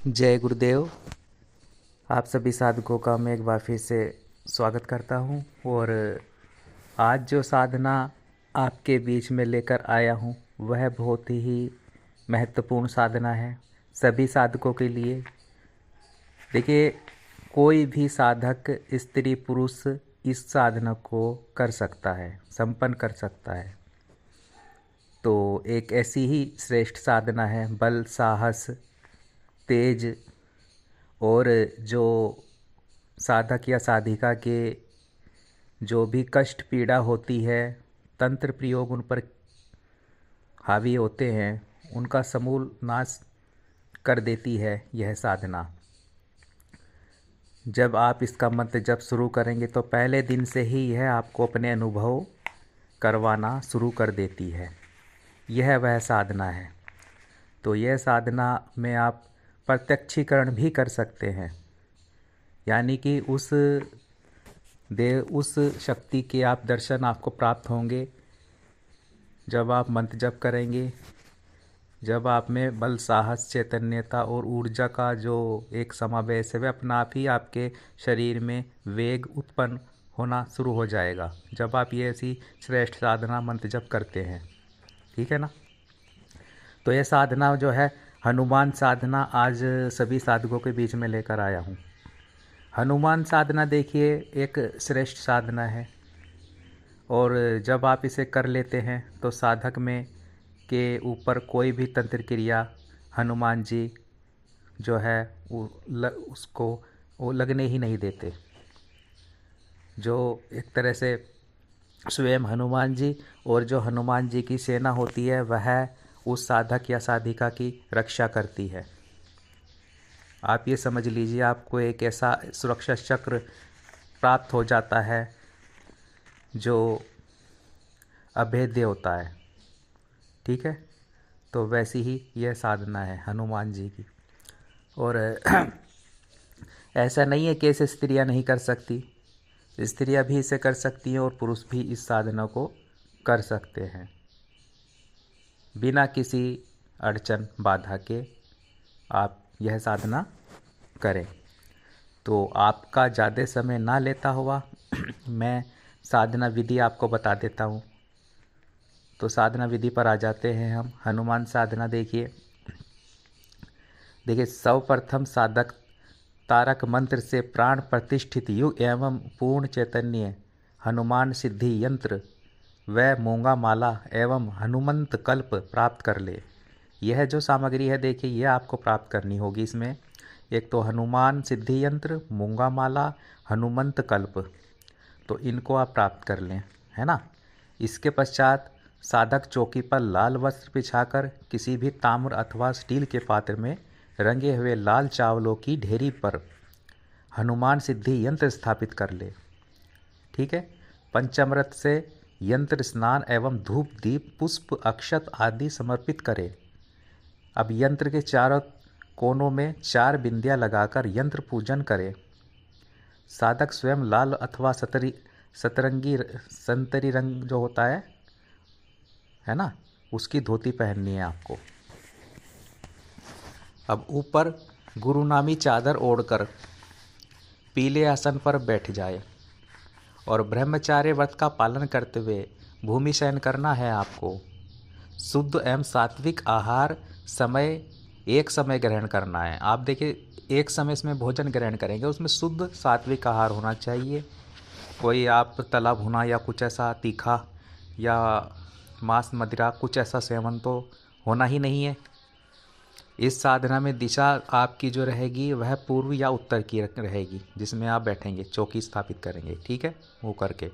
जय गुरुदेव। आप सभी साधकों का मैं एक बार फिर से स्वागत करता हूं। और आज जो साधना आपके बीच में लेकर आया हूं वह बहुत ही महत्वपूर्ण साधना है सभी साधकों के लिए। देखिए, कोई भी साधक स्त्री पुरुष इस साधना को कर सकता है, संपन्न कर सकता है। तो एक ऐसी ही श्रेष्ठ साधना है, बल, साहस, तेज और जो साधक या साधिका के जो भी कष्ट पीड़ा होती है, तंत्र प्रयोग उन पर हावी होते हैं, उनका समूल नाश कर देती है यह साधना। जब आप इसका मंत्र जप शुरू करेंगे तो पहले दिन से ही यह आपको अपने अनुभव करवाना शुरू कर देती है। यह वह साधना है। तो यह साधना में आप प्रत्यक्षीकरण भी कर सकते हैं, यानी कि उस शक्ति के आप दर्शन आपको प्राप्त होंगे जब आप मंत्र जप करेंगे। जब आप में बल, साहस, चैतन्यता और ऊर्जा का जो एक समावेश है वह अपना आप ही आपके शरीर में वेग उत्पन्न होना शुरू हो जाएगा जब आप ये ऐसी श्रेष्ठ साधना मंत्र जप करते हैं। ठीक है ना। तो यह साधना जो है हनुमान साधना आज सभी साधकों के बीच में लेकर आया हूँ। हनुमान साधना देखिए एक श्रेष्ठ साधना है, और जब आप इसे कर लेते हैं तो साधक में के ऊपर कोई भी तंत्र क्रिया हनुमान जी जो है उसको वो लगने ही नहीं देते। जो एक तरह से स्वयं हनुमान जी और जो हनुमान जी की सेना होती है वह उस साधक या साधिका की रक्षा करती है। आप ये समझ लीजिए, आपको एक ऐसा सुरक्षा चक्र प्राप्त हो जाता है जो अभेद्य होता है। ठीक है। तो वैसी ही यह साधना है हनुमान जी की। और ऐसा नहीं है कि ऐसे स्त्रियां नहीं कर सकती, स्त्रियां भी इसे कर सकती हैं और पुरुष भी इस साधना को कर सकते हैं बिना किसी अड़चन बाधा के। आप यह साधना करें। तो आपका ज़्यादा समय ना लेता हुआ मैं साधना विधि आपको बता देता हूँ। तो साधना विधि पर आ जाते हैं हम। हनुमान साधना देखिए सर्वप्रथम साधक तारक मंत्र से प्राण प्रतिष्ठित युग एवं पूर्ण चैतन्य हनुमान सिद्धि यंत्र व मूंगा माला एवं हनुमंत कल्प प्राप्त कर ले। यह जो सामग्री है देखिए, यह आपको प्राप्त करनी होगी। इसमें एक तो हनुमान सिद्धि यंत्र, मूंगा माला, हनुमंत कल्प, तो इनको आप प्राप्त कर लें, है ना। इसके पश्चात साधक चौकी पर लाल वस्त्र बिछाकर किसी भी ताम्र अथवा स्टील के पात्र में रंगे हुए लाल चावलों की ढेरी पर हनुमान सिद्धि यंत्र स्थापित कर ले। ठीक है। पंचामृत से यंत्र स्नान एवं धूप, दीप, पुष्प, अक्षत आदि समर्पित करे। अब यंत्र के चारों कोनों में 4 बिंदियां लगाकर यंत्र पूजन करे। साधक स्वयं लाल अथवा सतरंगी संतरी रंग जो होता है ना, उसकी धोती पहननी है आपको। अब ऊपर गुरुनामी चादर ओढ़कर पीले आसन पर बैठ जाए और ब्रह्मचार्य व्रत का पालन करते हुए भूमि शयन करना है आपको। शुद्ध एवं सात्विक आहार एक समय ग्रहण करना है। आप देखिए, एक समय इसमें भोजन ग्रहण करेंगे, उसमें शुद्ध सात्विक आहार होना चाहिए। कोई आप तला भुना या कुछ ऐसा तीखा या मांस मदिरा कुछ ऐसा सेवन तो होना ही नहीं है। इस साधना में दिशा आपकी जो रहेगी वह पूर्व या उत्तर की रहेगी, जिसमें आप बैठेंगे, चौकी स्थापित करेंगे। ठीक है, वो करके।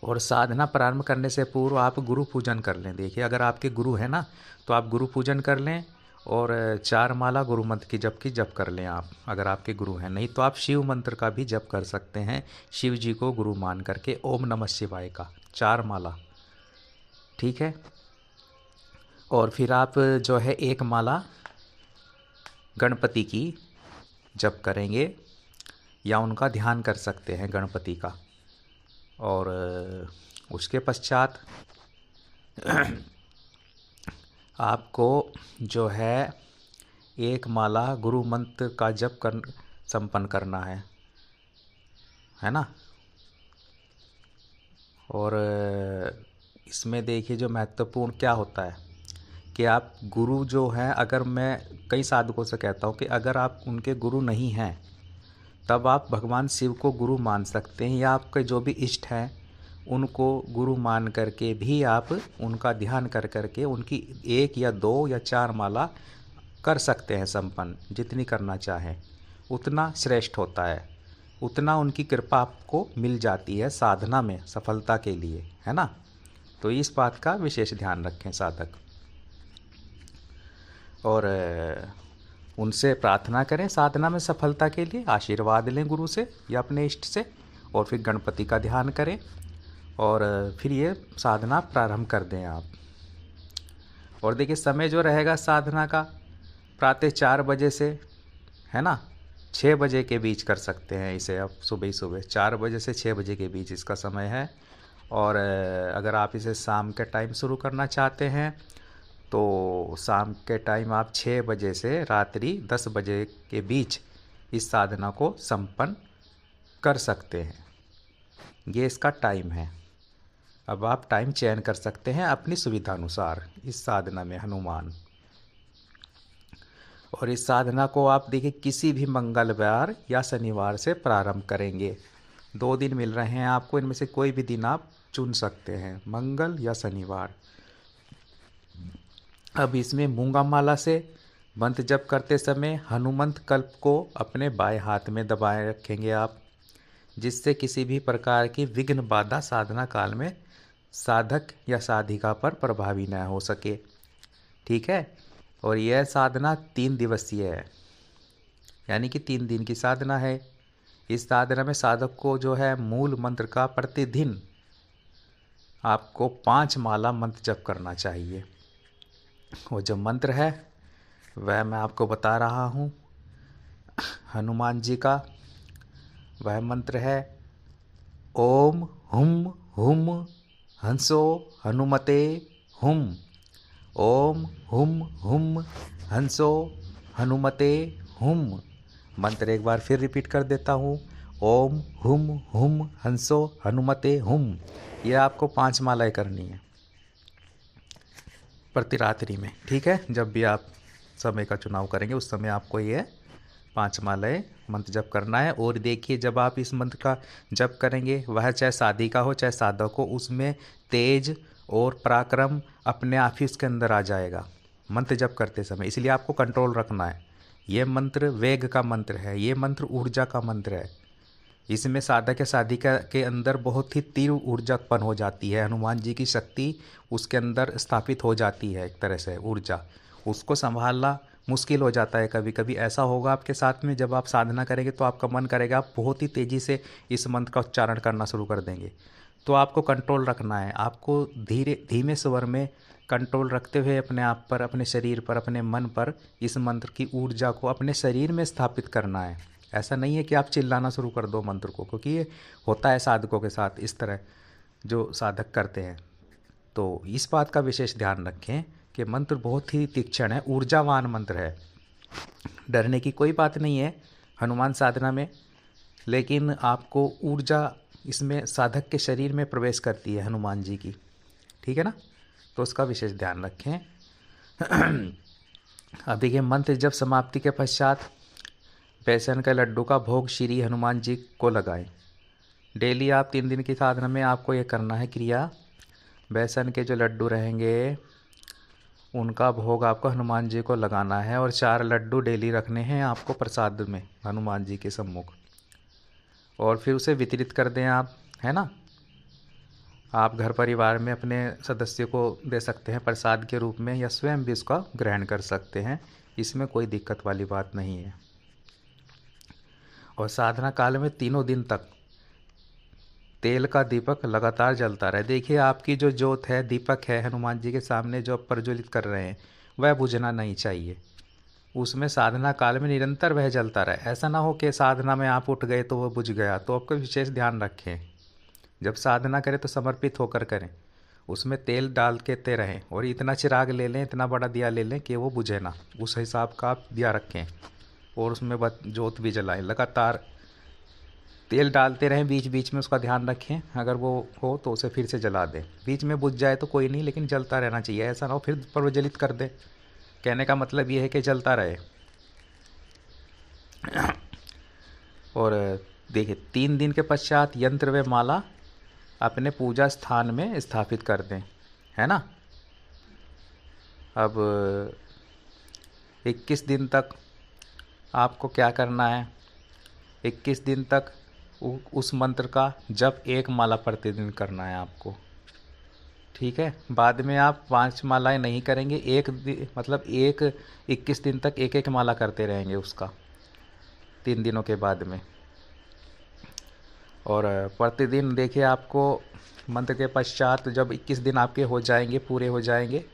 और साधना प्रारंभ करने से पूर्व आप गुरु पूजन कर लें। देखिए, अगर आपके गुरु हैं ना तो आप गुरु पूजन कर लें और 4 माला गुरु मंत्र की जप कर लें आप, अगर आपके गुरु हैं। नहीं तो आप शिव मंत्र का भी जप कर सकते हैं, शिव जी को गुरु मान करके ओम नमः शिवाय का 4 माला। ठीक है। और फिर आप जो है 1 माला गणपति की जप करेंगे या उनका ध्यान कर सकते हैं गणपति का। और उसके पश्चात आपको जो है एक माला गुरु मंत्र का जप कर संपन्न करना है ना। और इसमें देखिए जो महत्वपूर्ण क्या होता है कि आप गुरु जो हैं, अगर मैं कई साधकों से कहता हूँ कि अगर आप उनके गुरु नहीं हैं तब आप भगवान शिव को गुरु मान सकते हैं, या आपके जो भी इष्ट हैं उनको गुरु मान करके भी आप उनका ध्यान कर करके उनकी 1 या 2 या 4 माला कर सकते हैं संपन्न, जितनी करना चाहें उतना श्रेष्ठ होता है, उतना उनकी कृपा आपको मिल जाती है साधना में सफलता के लिए, है ना। तो इस बात का विशेष ध्यान रखें साधक, और उनसे प्रार्थना करें साधना में सफलता के लिए, आशीर्वाद लें गुरु से या अपने इष्ट से, और फिर गणपति का ध्यान करें और फिर ये साधना प्रारंभ कर दें आप। और देखिए समय जो रहेगा साधना का प्रातः 4 बजे से, है ना, 6 बजे के बीच कर सकते हैं इसे आप, सुबह ही सुबह 4 बजे से 6 बजे के बीच इसका समय है। और अगर आप इसे शाम के टाइम शुरू करना चाहते हैं तो शाम के टाइम आप 6 बजे से रात्रि 10 बजे के बीच इस साधना को संपन्न कर सकते हैं, ये इसका टाइम है। अब आप टाइम चयन कर सकते हैं अपनी सुविधा अनुसार इस साधना में हनुमान। और इस साधना को आप देखिए किसी भी मंगलवार या शनिवार से प्रारंभ करेंगे। 2 दिन मिल रहे हैं आपको, इनमें से कोई भी दिन आप चुन सकते हैं, मंगल या शनिवार। अब इसमें मूंगा माला से मंत्र जप करते समय हनुमंत कल्प को अपने बाएं हाथ में दबाए रखेंगे आप, जिससे किसी भी प्रकार की विघ्न बाधा साधना काल में साधक या साधिका पर प्रभावी न हो सके, ठीक है। और यह साधना 3 दिवसीय है, यानी कि 3 दिन की साधना है। इस साधना में साधक को जो है मूल मंत्र का प्रतिदिन आपको 5 माला मंत्र जप करना चाहिए। वो जो मंत्र है वह मैं आपको बता रहा हूँ, हनुमान जी का वह मंत्र है ओम हुम हुम हंसो हनुमते हुम। ओम हुम हुम हंसो हनुमते हुम। मंत्र एक बार फिर रिपीट कर देता हूँ, ओम हुम हुम हंसो हनुमते हुम। यह आपको 5 मालाएं करनी है प्रति रात्रि में, ठीक है। जब भी आप समय का चुनाव करेंगे उस समय आपको ये 5 मालाएं मंत्र जप करना है। और देखिए जब आप इस मंत्र का जप करेंगे, वह चाहे साधिका हो चाहे साधक हो, उसमें तेज और पराक्रम अपने आप ही उसके अंदर आ जाएगा मंत्र जप करते समय। इसलिए आपको कंट्रोल रखना है। ये मंत्र वेग का मंत्र है, ये मंत्र ऊर्जा का मंत्र है। इसमें साधक या साधिका के अंदर बहुत ही तीव्र ऊर्जा उत्पन्न हो जाती है, हनुमान जी की शक्ति उसके अंदर स्थापित हो जाती है, एक तरह से ऊर्जा। उसको संभालना मुश्किल हो जाता है कभी कभी। ऐसा होगा आपके साथ में, जब आप साधना करेंगे तो आपका मन करेगा आप बहुत ही तेज़ी से इस मंत्र का उच्चारण करना शुरू कर देंगे। तो आपको कंट्रोल रखना है, आपको धीमे स्वर में कंट्रोल रखते हुए अपने आप पर, अपने शरीर पर, अपने मन पर इस मंत्र की ऊर्जा को अपने शरीर में स्थापित करना है। ऐसा नहीं है कि आप चिल्लाना शुरू कर दो मंत्र को, क्योंकि ये होता है साधकों के साथ इस तरह जो साधक करते हैं। तो इस बात का विशेष ध्यान रखें कि मंत्र बहुत ही तीक्ष्ण है, ऊर्जावान मंत्र है। डरने की कोई बात नहीं है हनुमान साधना में, लेकिन आपको ऊर्जा इसमें साधक के शरीर में प्रवेश करती है हनुमान जी की, ठीक है ना। तो उसका विशेष ध्यान रखें। अब देखिए मंत्र जब समाप्ति के पश्चात बेसन के लड्डू का भोग श्री हनुमान जी को लगाएं। डेली आप 3 दिन की साधना में आपको ये करना है क्रिया। बेसन के जो लड्डू रहेंगे उनका भोग आपको हनुमान जी को लगाना है, और 4 लड्डू डेली रखने हैं आपको प्रसाद में हनुमान जी के सम्मुख, और फिर उसे वितरित कर दें आप, है ना। आप घर परिवार में अपने सदस्य को दे सकते हैं प्रसाद के रूप में, या स्वयं भी उसका ग्रहण कर सकते हैं, इसमें कोई दिक्कत वाली बात नहीं है। और साधना काल में 3 दिन तक तेल का दीपक लगातार जलता रहे। देखिए आपकी जो ज्योत है, दीपक है हनुमान जी के सामने जो प्रज्वलित कर रहे हैं, वह बुझना नहीं चाहिए। उसमें साधना काल में निरंतर वह जलता रहे। ऐसा ना हो कि साधना में आप उठ गए तो वह बुझ गया। तो आपको विशेष ध्यान रखें, जब साधना करें तो समर्पित होकर करें, उसमें तेल डाल के ते रहें और इतना चिराग ले लें, इतना बड़ा दिया ले लें कि वो बुझे ना, उस हिसाब का आप दिया रखें और उसमें जोत भी जलाएं। लगातार तेल डालते रहें, बीच बीच में उसका ध्यान रखें, अगर वो हो तो उसे फिर से जला दें। बीच में बुझ जाए तो कोई नहीं, लेकिन जलता रहना चाहिए, ऐसा ना हो फिर प्रज्वलित कर दें। कहने का मतलब ये है कि जलता रहे। और देखिए 3 दिन के पश्चात यंत्र व माला अपने पूजा स्थान में स्थापित कर दें, है ना। अब 21 दिन तक आपको क्या करना है, 21 दिन तक उस मंत्र का जप 1 माला प्रतिदिन करना है आपको, ठीक है। बाद में आप 5 मालाएं नहीं करेंगे, मतलब 21 दिन तक 1 माला करते रहेंगे उसका 3 दिनों के बाद में। और प्रतिदिन देखिए आपको मंत्र के पश्चात जब 21 दिन आपके हो जाएंगे, पूरे हो जाएंगे,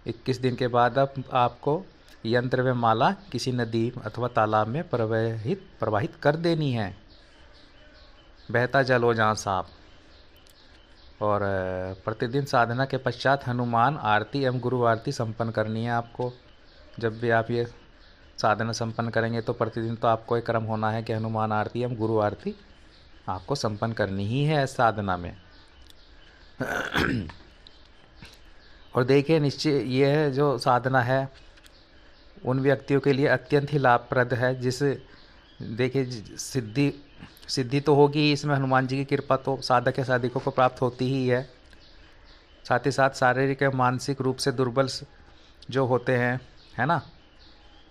21 दिन के बाद अब आपको यंत्र व माला किसी नदी अथवा तालाब में प्रवाहित कर देनी है, बहता जल हो जहाँ साफ। और प्रतिदिन साधना के पश्चात हनुमान आरती एवं गुरु आरती संपन्न करनी है आपको। जब भी आप ये साधना संपन्न करेंगे तो प्रतिदिन तो आपको एक क्रम होना है कि हनुमान आरती एवं गुरु आरती आपको संपन्न करनी ही है साधना में। और देखिए निश्चय ये जो साधना है उन व्यक्तियों के लिए अत्यंत ही लाभप्रद है, जिसे देखिए सिद्धि तो होगी इसमें, हनुमान जी की कृपा तो साधक या साधिकों को प्राप्त होती ही है। साथ ही साथ शारीरिक या मानसिक रूप से दुर्बल जो होते हैं, है ना,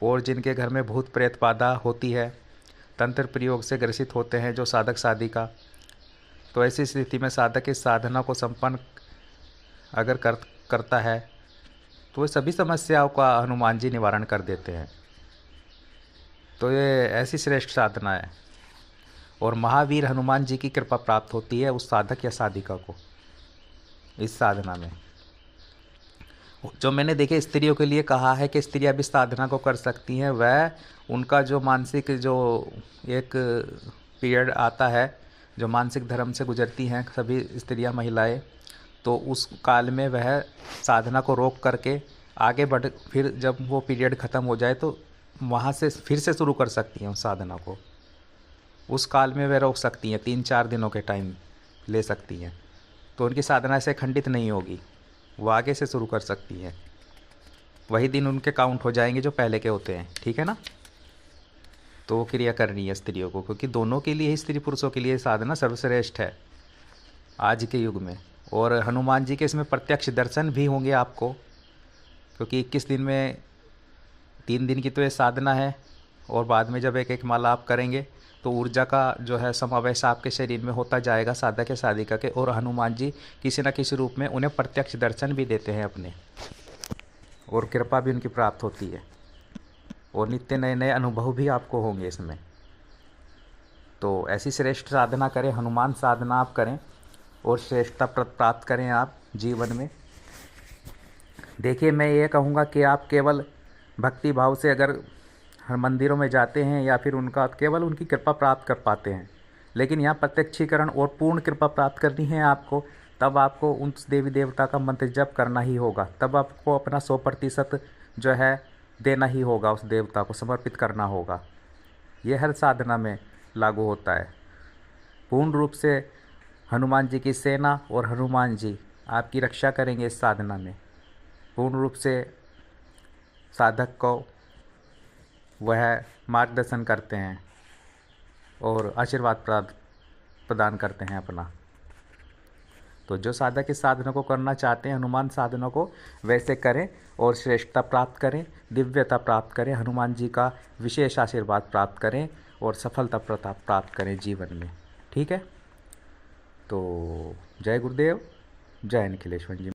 और जिनके घर में भूत प्रेत बाधा होती है, तंत्र प्रयोग से ग्रसित होते हैं जो साधक साधिका, तो ऐसी स्थिति में साधक इस साधना को संपन्न अगर करता है तो ये सभी समस्याओं का हनुमान जी निवारण कर देते हैं। तो ये ऐसी श्रेष्ठ साधना है और महावीर हनुमान जी की कृपा प्राप्त होती है उस साधक या साधिका को इस साधना में। जो मैंने देखे स्त्रियों के लिए कहा है कि स्त्रियां भी साधना को कर सकती हैं, वह उनका जो मानसिक जो एक पीरियड आता है, जो मानसिक धर्म से गुजरती हैं सभी स्त्रियां महिलाएं, तो उस काल में वह साधना को रोक करके आगे बढ़, फिर जब वो पीरियड ख़त्म हो जाए तो वहाँ से फिर से शुरू कर सकती हैं उस साधना को। उस काल में वह रोक सकती हैं, 3-4 दिनों के टाइम ले सकती हैं, तो उनकी साधना से खंडित नहीं होगी, वो आगे से शुरू कर सकती हैं। वही दिन उनके काउंट हो जाएंगे जो पहले के होते हैं, ठीक है ना। तो वो क्रिया करनी है स्त्रियों को, क्योंकि दोनों के लिए ही, स्त्री पुरुषों के लिए साधना सर्वश्रेष्ठ है आज के युग में। और हनुमान जी के इसमें प्रत्यक्ष दर्शन भी होंगे आपको, क्योंकि 21 दिन में 3 दिन की तो ये साधना है, और बाद में जब 1 माला आप करेंगे तो ऊर्जा का जो है समावेश आपके शरीर में होता जाएगा साधक या साधिका के, और हनुमान जी किसी न किसी रूप में उन्हें प्रत्यक्ष दर्शन भी देते हैं अपने, और कृपा भी उनकी प्राप्त होती है, और नित्य नए नए अनुभव भी आपको होंगे इसमें। तो ऐसी श्रेष्ठ साधना करें, हनुमान साधना आप करें और श्रेष्ठता प्राप्त करें आप जीवन में। देखिए मैं ये कहूँगा कि आप केवल भक्ति भाव से अगर हर मंदिरों में जाते हैं या फिर उनका केवल उनकी कृपा प्राप्त कर पाते हैं, लेकिन यहाँ प्रत्यक्षीकरण और पूर्ण कृपा प्राप्त करनी है आपको, तब आपको उन देवी देवता का मंत्र जप करना ही होगा, तब आपको अपना 100% जो है देना ही होगा, उस देवता को समर्पित करना होगा। ये हर साधना में लागू होता है। पूर्ण रूप से हनुमान जी की सेना और हनुमान जी आपकी रक्षा करेंगे इस साधना में। पूर्ण रूप से साधक को वह मार्गदर्शन करते हैं और आशीर्वाद प्रदान करते हैं अपना। तो जो साधक इस साधना को करना चाहते हैं, हनुमान साधना को, वैसे करें और श्रेष्ठता प्राप्त करें, दिव्यता प्राप्त करें, हनुमान जी का विशेष आशीर्वाद प्राप्त करें और सफलता प्राप्त करें जीवन में, ठीक है। तो जय गुरुदेव, जय निखिलेश्वर जी।